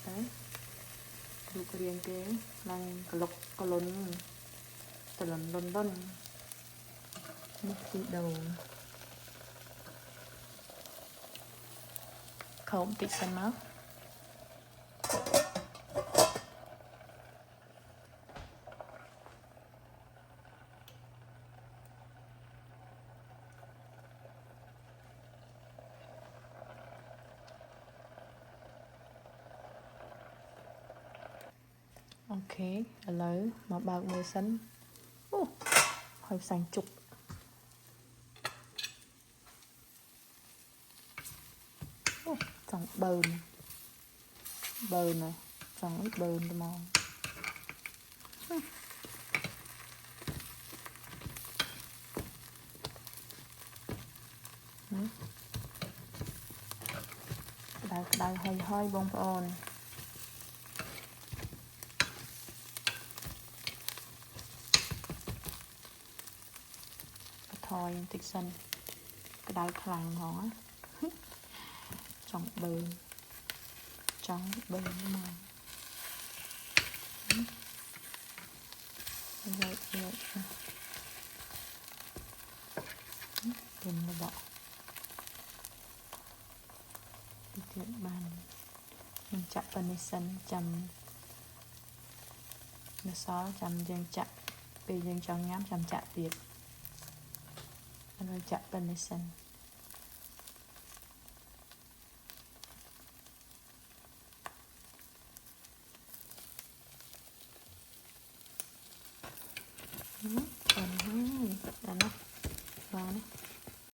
đấy đủ riêng cái lăng cà lộc cà lôn cà lôn lôn lôn nước tí đầu không tí xanh máu ok lấy mà bạc mười sân hơi xanh chục trong bờn này trong ít bờn cho mong đai hơi bông ôn thôi tích sân cái đai khăn nó trong bờn mà vậy đừng là bỏ tiện bàn mình chặt bên sân chầm nó xó chầm dân chặt vì dân trong nhóm chầm chặt việc rồi chặt bên sân